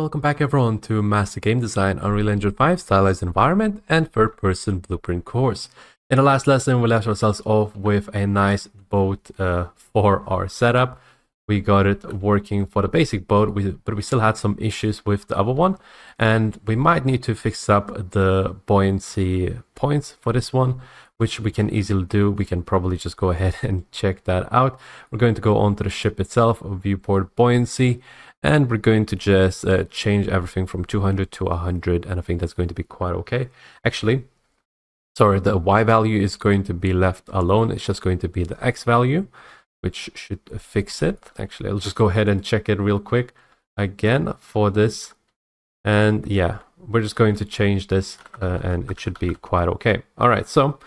Welcome back everyone to Master Game Design, Unreal Engine 5, Stylized Environment, and Third-Person Blueprint course. In the last lesson, we left ourselves off with a nice boat for our setup. We got it working for the basic boat, but we still had some issues with the other one, and we might need to fix up the buoyancy points for this one, which we can easily do. We can probably just go ahead and check that out. We're going to go onto the ship itself, viewport buoyancy, and we're going to just change everything from 200 to 100, and I think that's going to be quite okay. Actually, sorry, the Y value is going to be left alone. It's just going to be the X value, which should fix it. Actually, I'll just go ahead and check it real quick again for this. And yeah, we're just going to change this and it should be quite okay. All right, so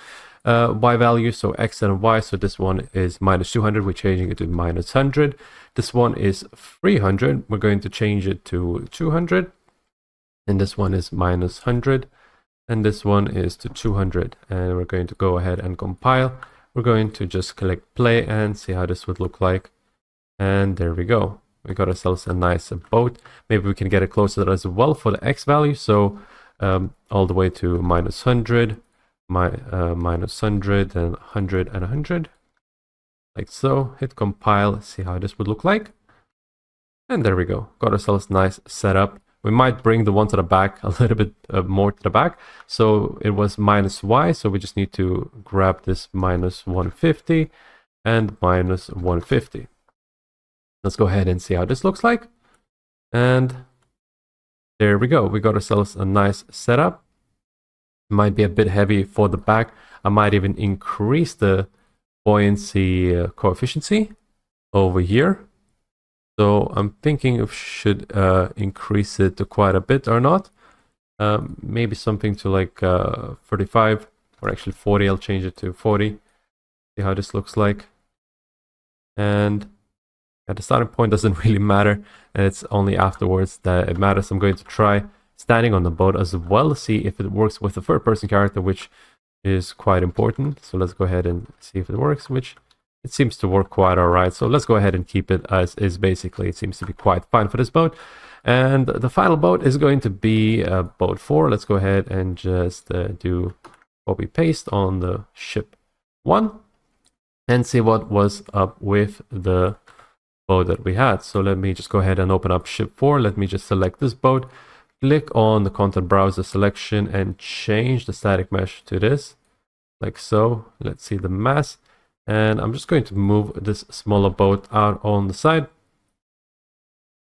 Y value, so X and Y. So this one is minus 200. We're changing it to minus 100. This one is 300. We're going to change it to 200. And this one is minus 100. And this one is to 200. And we're going to go ahead and compile. We're going to just click play and see how this would look like. And there we go. We got ourselves a nice boat. Maybe we can get it closer as well for the X value. So all the way to minus 100, minus 100, and 100 and 100. Like so. Hit compile, see how this would look like. And there we go. Got ourselves nice setup. We might bring the one to the back a little bit more to the back. So it was minus Y, so we just need to grab this minus 150 and minus 150. Let's go ahead and see how this looks like. And there we go. We got ourselves a nice setup. Might be a bit heavy for the back. I might even increase the buoyancy coefficient over here. So I'm thinking if should increase it to quite a bit or not. Maybe something to like 35 or actually 40. I'll change it to 40. See how this looks like. And at the starting point doesn't really matter. And it's only afterwards that it matters. I'm going to try standing on the boat as well. See if it works with the third person character, which is quite important. So let's go ahead and see if it works, which it seems to work quite all right. So let's go ahead and keep it as is. Basically, it seems to be quite fine for this boat. And the final boat is going to be boat 4. Let's go ahead and just do copy paste on the ship 1 and see what was up with the boat that we had. So let me just go ahead and open up ship 4. Let me just select this boat, click on the content browser selection and change the static mesh to this, like so. Let's see the mass. And I'm just going to move this smaller boat out on the side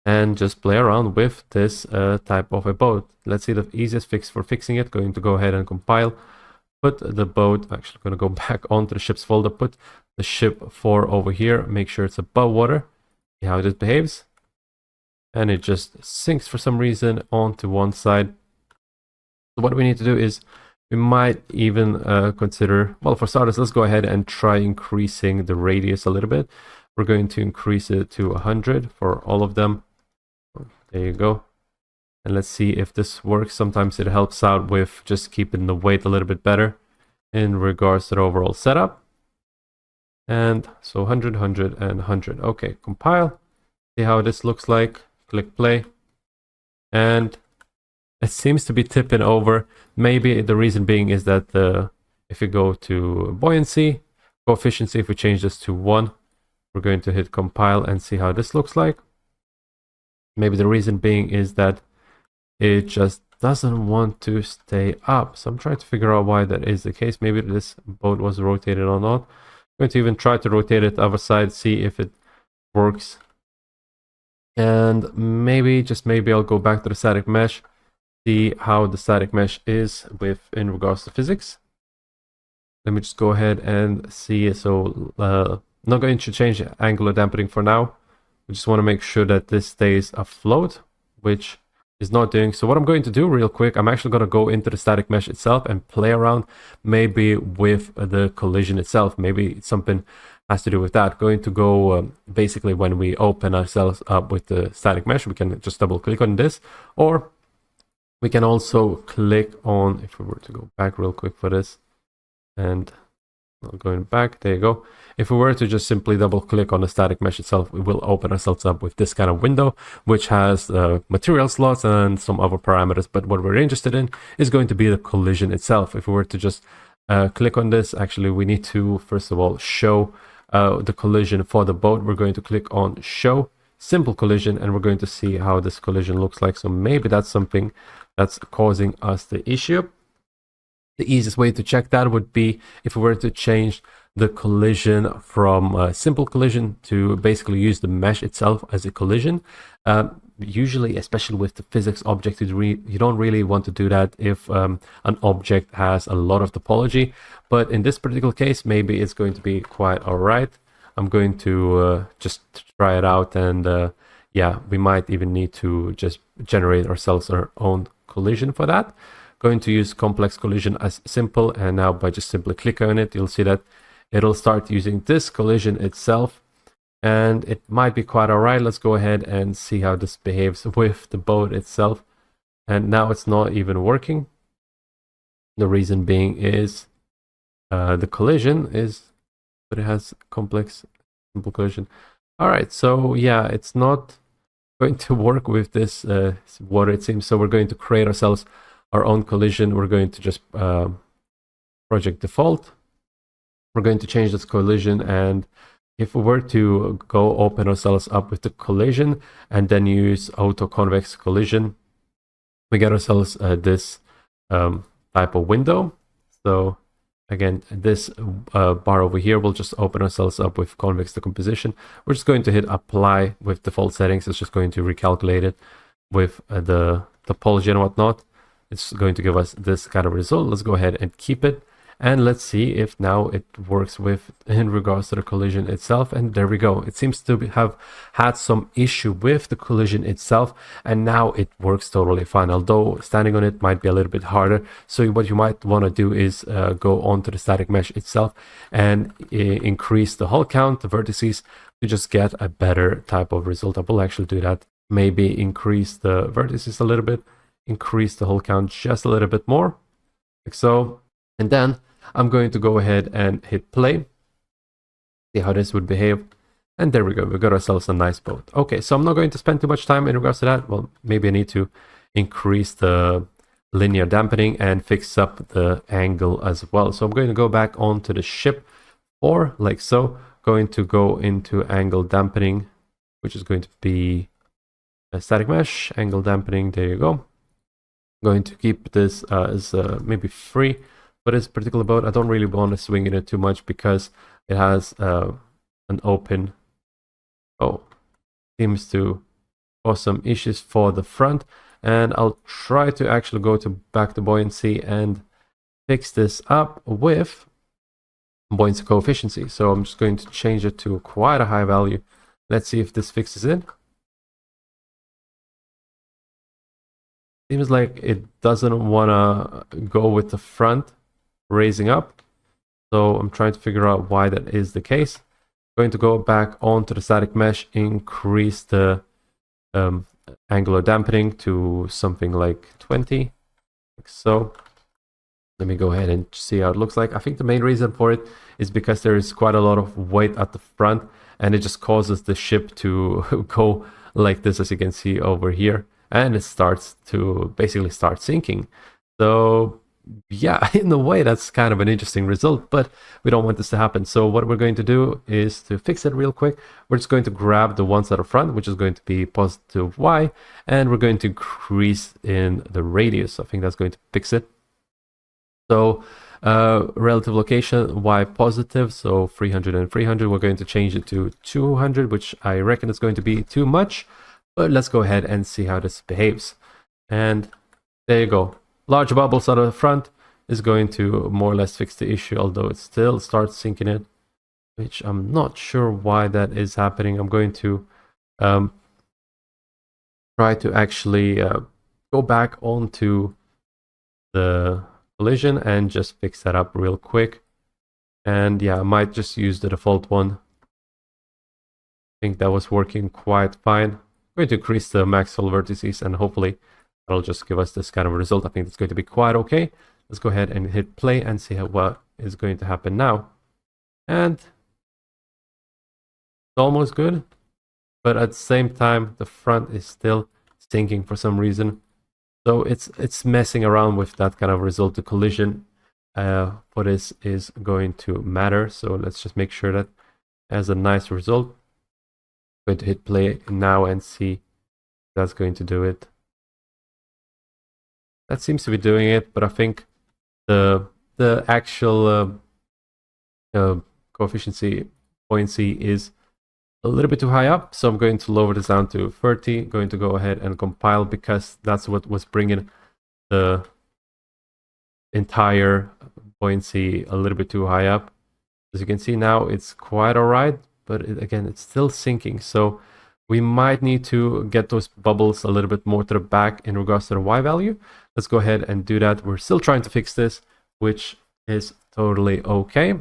and just play around with this type of a boat. Let's see the easiest fix for fixing it. Going to go ahead and compile, put the boat, actually going to go back onto the ships folder, put the ship 4 over here, make sure it's above water, see how this behaves. And it just sinks for some reason onto one side. So what we need to do is we might even consider, well, for starters, let's go ahead and try increasing the radius a little bit. We're going to increase it to 100 for all of them. There you go. And let's see if this works. Sometimes it helps out with just keeping the weight a little bit better in regards to the overall setup. And so 100, 100, and 100. Okay, compile. See how this looks like. Click play. And it seems to be tipping over. Maybe the reason being is that if you go to buoyancy, coefficient, if we change this to 1, we're going to hit compile and see how this looks like. Maybe the reason being is that it just doesn't want to stay up. So I'm trying to figure out why that is the case. Maybe this boat was rotated or not. I'm going to even try to rotate it the other side, see if it works. And maybe, just maybe, I'll go back to the static mesh, see how the static mesh is in regards to physics. Let me just go ahead and see. So not going to change angular dampening for now. We just want to make sure that this stays afloat, which is not doing. So what I'm going to do real quick, I'm actually going to go into the static mesh itself and play around maybe with the collision itself. Maybe something has to do with that. Going to go basically when we open ourselves up with the static mesh, we can just double click on this, or we can also click on, if we were to go back real quick for this and Going back, there you go. If we were to just simply double click on the static mesh itself, we will open ourselves up with this kind of window, which has material slots and some other parameters. But what we're interested in is going to be the collision itself. If we were to just click on this, actually, we need to, first of all, show the collision for the boat. We're going to click on show simple collision, and we're going to see how this collision looks like. So maybe that's something that's causing us the issue. The easiest way to check that would be if we were to change the collision from simple collision to basically use the mesh itself as a collision. Usually, especially with the physics object, you don't really want to do that if an object has a lot of topology. But in this particular case, maybe it's going to be quite all right. I'm going to just try it out, and yeah, we might even need to just generate ourselves our own collision for that. Going to use complex collision as simple, and now by just simply clicking on it, you'll see that it'll start using this collision itself, and it might be quite all right. Let's go ahead and see how this behaves with the boat itself. And now it's not even working. The reason being is the collision is, but it has complex simple collision. All right, so yeah, it's not going to work with this water, it seems. So we're going to create ourselves our own collision. We're going to just project default. We're going to change this collision, and if we were to go open ourselves up with the collision and then use auto convex collision, we get ourselves this type of window. So again, this bar over here will just open ourselves up with convex decomposition. We're just going to hit apply with default settings. It's just going to recalculate it with the topology and whatnot. It's going to give us this kind of result. Let's go ahead and keep it, and let's see if now it works with in regards to the collision itself. And there we go. It seems to have had some issue with the collision itself, and now it works totally fine, although standing on it might be a little bit harder. So what you might want to do is go onto the static mesh itself and increase the hull count, the vertices, to just get a better type of result. I will actually do that. Maybe increase the vertices a little bit, increase the hull count just a little bit more, like so. And then I'm going to go ahead and hit play, see how this would behave. And there we go, we got ourselves a nice boat. Okay, so I'm not going to spend too much time in regards to that. Well, maybe I need to increase the linear dampening and fix up the angle as well. So I'm going to go back onto the ship, or like so, going to go into angle dampening, which is going to be a static mesh, angle dampening, there you go. Going to keep this as maybe free for this particular boat. I don't really want to swing it too much because it has an open. Oh, seems to cause some issues for the front, and I'll try to actually go to back to buoyancy and fix this up with buoyancy coefficient. So I'm just going to change it to quite a high value. Let's see if this fixes it. Seems like it doesn't want to go with the front raising up. So I'm trying to figure out why that is the case. Going to go back onto the static mesh, increase the angular dampening to something like 20, like so. Let me go ahead and see how it looks like. I think the main reason for it is because there is quite a lot of weight at the front, and it just causes the ship to go like this, as you can see over here. And it starts to basically start sinking. So yeah, in a way, that's kind of an interesting result, but we don't want this to happen. So what we're going to do is to fix it real quick. We're just going to grab the ones at the front, which is going to be positive Y, and we're going to increase in the radius. I think that's going to fix it. So relative location Y positive, so 300 and 300. We're going to change it to 200, which I reckon is going to be too much. But let's go ahead and see how this behaves. And there you go. Large bubbles out of the front is going to more or less fix the issue, although it still starts sinking it, which I'm not sure why that is happening. I'm going to try to actually go back onto the collision and just fix that up real quick. And yeah, I might just use the default one. I think that was working quite fine. Going to increase the max hull vertices, and hopefully that'll just give us this kind of result. I think it's going to be quite okay. Let's go ahead and hit play and see what is going to happen now. And it's almost good, but at the same time the front is still sinking for some reason. So it's messing around with that kind of result. The collision for this is going to matter. So let's just make sure that has a nice result. I'm going to hit play now and see if that's going to do it. That seems to be doing it, but I think the actual coefficient buoyancy is a little bit too high up, so I'm going to lower this down to 30. Going to go ahead and compile, because that's what was bringing the entire buoyancy a little bit too high up. As you can see now, it's quite alright, but again, it's still sinking. So we might need to get those bubbles a little bit more to the back in regards to the Y value. Let's go ahead and do that. We're still trying to fix this, which is totally okay.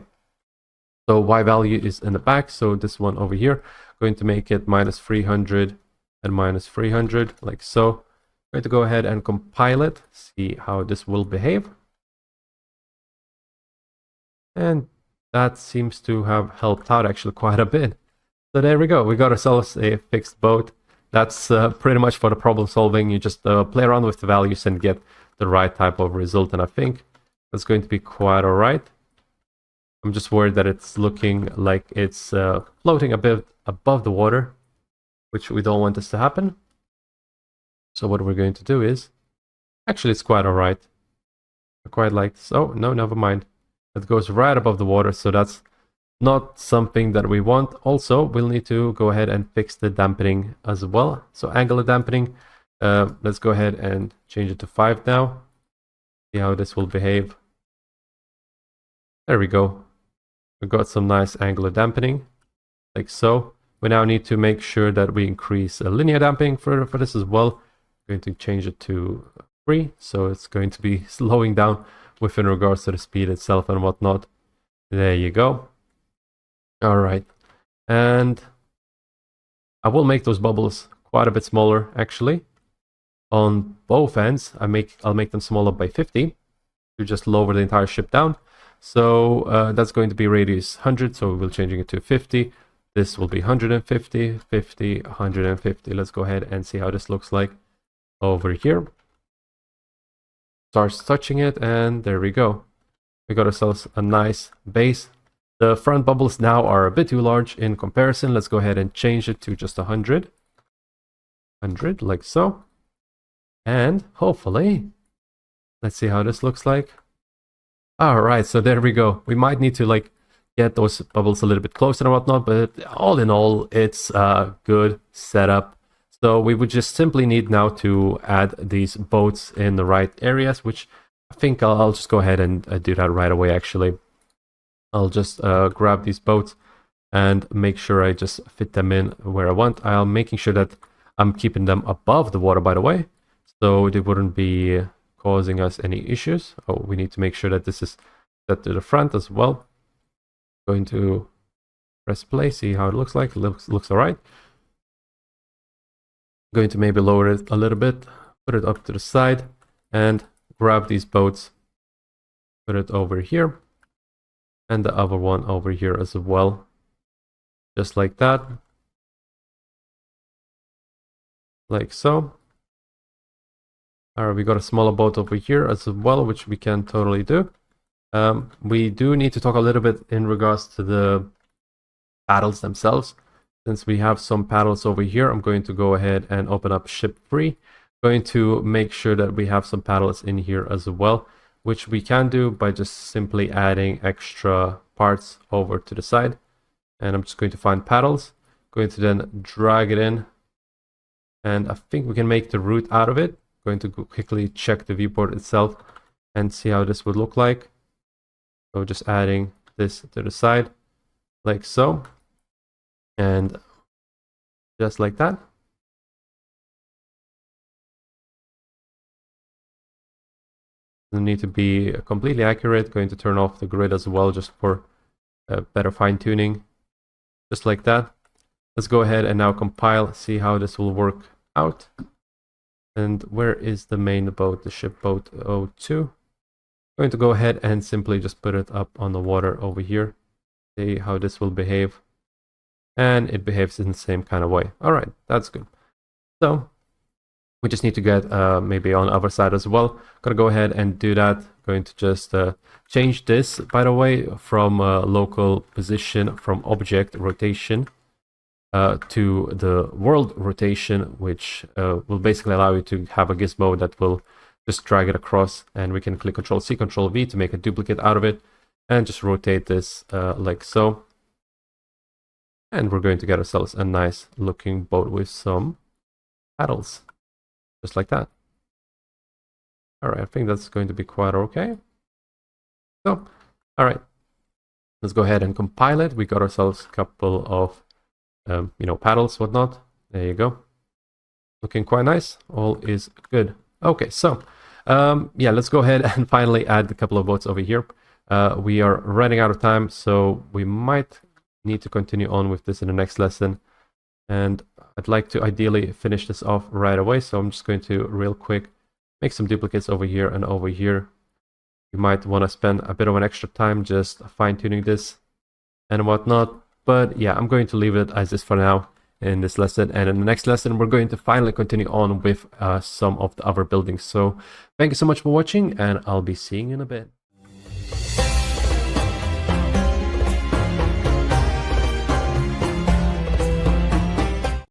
So Y value is in the back, so this one over here, going to make it minus 300 and minus 300, like so. I'm going to go ahead and compile it, see how this will behave. And that seems to have helped out actually quite a bit. So there we go, we got ourselves a fixed boat. That's pretty much for the problem solving. You just play around with the values and get the right type of result, and I think that's going to be quite alright. I'm just worried that it's looking like it's floating a bit above the water, which we don't want this to happen. So what we're going to do is, actually it's quite alright. I quite like this. Oh, no, never mind. It goes right above the water, so that's not something that we want. Also, we'll need to go ahead and fix the dampening as well. So angular dampening, let's go ahead and change it to 5 now. See how this will behave. There we go. We've got some nice angular dampening, like so. We now need to make sure that we increase linear damping for this as well. I'm going to change it to 3, so it's going to be slowing down within regards to the speed itself and whatnot. There you go. All right, and I will make those bubbles quite a bit smaller actually. On both ends, I'll make them smaller by 50 to just lower the entire ship down. So that's going to be radius 100, so we'll changing it to 50. This will be 150, 50, 150. Let's go ahead and see how this looks like over here. Starts touching it, and there we go. We got ourselves a nice base. The front bubbles now are a bit too large in comparison. Let's go ahead and change it to just 100. 100, like so. And hopefully, let's see how this looks like. All right, so there we go. We might need to like get those bubbles a little bit closer and whatnot, but all in all, it's a good setup. So we would just simply need now to add these boats in the right areas, which I think I'll just go ahead and do that right away actually. I'll just grab these boats and make sure I just fit them in where I want. I'm making sure that I'm keeping them above the water, by the way, so they wouldn't be causing us any issues. Oh, we need to make sure that this is set to the front as well. Going to press play, see how it looks like. Looks all right. Going to maybe lower it a little bit, put it up to the side, and grab these boats, put it over here, and the other one over here as well, just like that, like so. Alright, we got a smaller boat over here as well, which we can totally do. We do need to talk a little bit in regards to the paddles themselves. Since we have some paddles over here, I'm going to go ahead and open up ship 3. Going to make sure that we have some paddles in here as well, which we can do by just simply adding extra parts over to the side. And I'm just going to find paddles, going to then drag it in, and I think we can make the root out of it. Going to quickly check the viewport itself and see how this would look like. So just adding this to the side, like so, and just like that. Doesn't need to be completely accurate. Going to turn off the grid as well, just for better fine-tuning, just like that. Let's go ahead and now compile, see how this will work out. And where is the main boat, the ship boat 02? Going to go ahead and simply just put it up on the water over here. see how this will behave. And it behaves in the same kind of way. All right, that's good. So we just need to get maybe on the other side as well. Gonna go ahead and do that. Going to just change this, by the way, from local position, from object rotation to the world rotation, which will basically allow you to have a gizmo that will just drag it across, and we can click Ctrl-C, Ctrl-V to make a duplicate out of it, and just rotate this like so. And we're going to get ourselves a nice looking boat with some paddles, just like that. All right, I think that's going to be quite okay. So, all right, let's go ahead and compile it. We got ourselves a couple of, paddles, whatnot. There you go. Looking quite nice. All is good. Okay, so, yeah, let's go ahead and finally add a couple of boats over here. We are running out of time, so we might need to continue on with this in the next lesson, and I'd like to ideally finish this off right away, so I'm just going to real quick make some duplicates over here and over here. You might want to spend a bit of an extra time just fine-tuning this and whatnot, but yeah, I'm going to leave it as is for now in this lesson, and in the next lesson we're going to finally continue on with some of the other buildings. So thank you so much for watching, and I'll be seeing you in a bit.